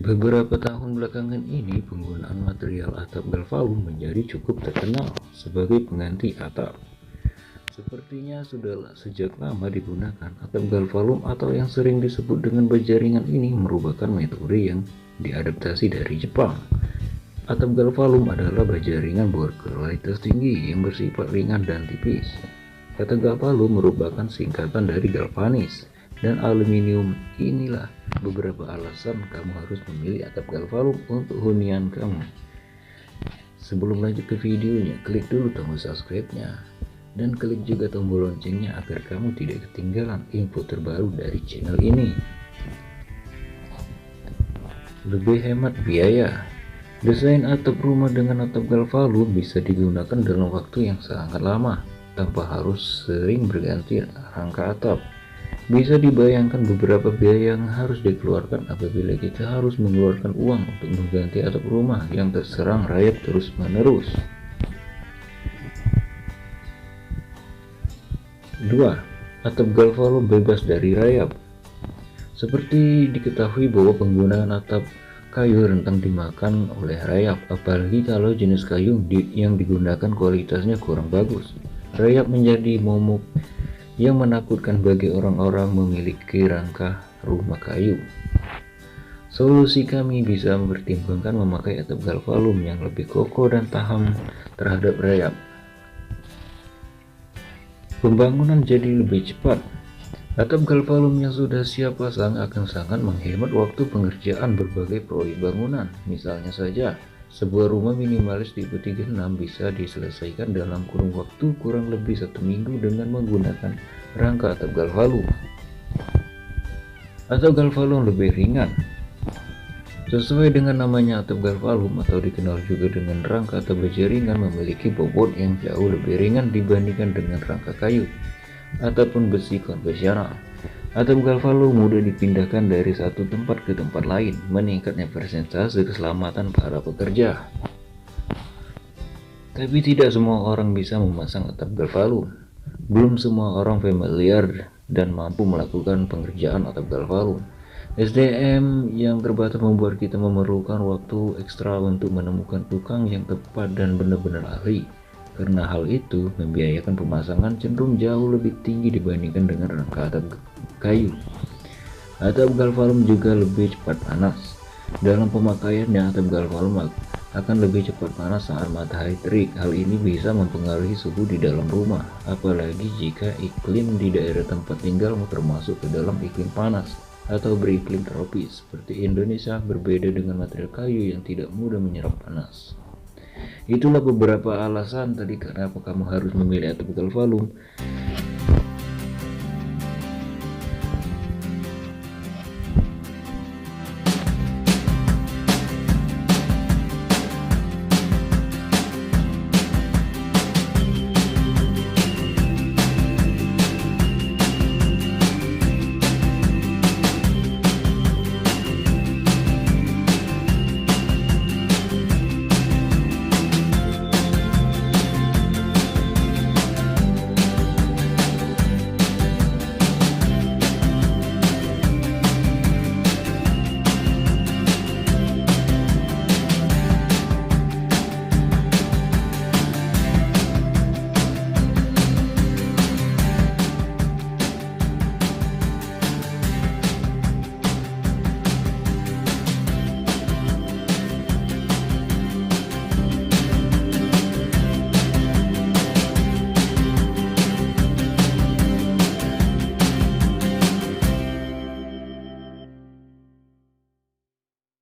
Beberapa tahun belakangan ini, penggunaan material atap galvalum menjadi cukup terkenal sebagai pengganti atap. Sepertinya sudah sejak lama digunakan, atap galvalum atau yang sering disebut dengan baja ringan ini merupakan metode yang diadaptasi dari Jepang. Atap galvalum adalah baja ringan berkualitas tinggi yang bersifat ringan dan tipis. Kata galvalum merupakan singkatan dari galvanis dan aluminium. Inilah beberapa alasan kamu harus memilih atap galvalum untuk hunian kamu. Sebelum lanjut ke videonya, klik dulu tombol subscribe-nya dan klik juga tombol loncengnya agar kamu tidak ketinggalan info terbaru dari channel ini. Lebih hemat biaya. Desain atap rumah dengan atap galvalum bisa digunakan dalam waktu yang sangat lama tanpa harus sering berganti rangka atap. Bisa dibayangkan beberapa biaya yang harus dikeluarkan apabila kita harus mengeluarkan uang untuk mengganti atap rumah yang terserang rayap terus-menerus. 2. Atap galvalum bebas dari rayap. Seperti diketahui bahwa penggunaan atap kayu rentan dimakan oleh rayap, apalagi kalau jenis kayu yang digunakan kualitasnya kurang bagus. Rayap menjadi momok yang menakutkan bagi orang-orang memiliki rangka rumah kayu. Solusi kami bisa mempertimbangkan memakai atap galvalum yang lebih kokoh dan tahan terhadap rayap. Pembangunan jadi lebih cepat. Atap galvalum yang sudah siap pasang akan sangat menghemat waktu pengerjaan berbagai proyek bangunan. Misalnya saja, sebuah rumah minimalis tipe 36 bisa diselesaikan dalam kurun waktu kurang lebih 1 minggu dengan menggunakan rangka atap galvalum. Atap galvalum lebih ringan. Sesuai dengan namanya, atap galvalum atau dikenal juga dengan rangka atap baja ringan memiliki bobot yang jauh lebih ringan dibandingkan dengan rangka kayu ataupun besi konvensional. Atap galvalum mudah dipindahkan dari satu tempat ke tempat lain, meningkatnya persentase keselamatan para pekerja. Tapi tidak semua orang bisa memasang atap galvalum. Belum semua orang familiar dan mampu melakukan pengerjaan atap galvalum. SDM yang terbatas membuat kita memerlukan waktu ekstra untuk menemukan tukang yang tepat dan benar-benar ahli. Karena hal itu membiayakan pemasangan cenderung jauh lebih tinggi dibandingkan dengan rangka atap kayu. Atap galvalum juga lebih cepat panas. Dalam pemakaiannya, atap galvalum akan lebih cepat panas saat matahari terik. Hal ini bisa mempengaruhi suhu di dalam rumah, apalagi jika iklim di daerah tempat tinggalmu termasuk ke dalam iklim panas atau beriklim tropis seperti Indonesia. Berbeda dengan material kayu yang tidak mudah menyerap panas. Itulah beberapa alasan tadi kenapa kamu harus memilih atap galvalum.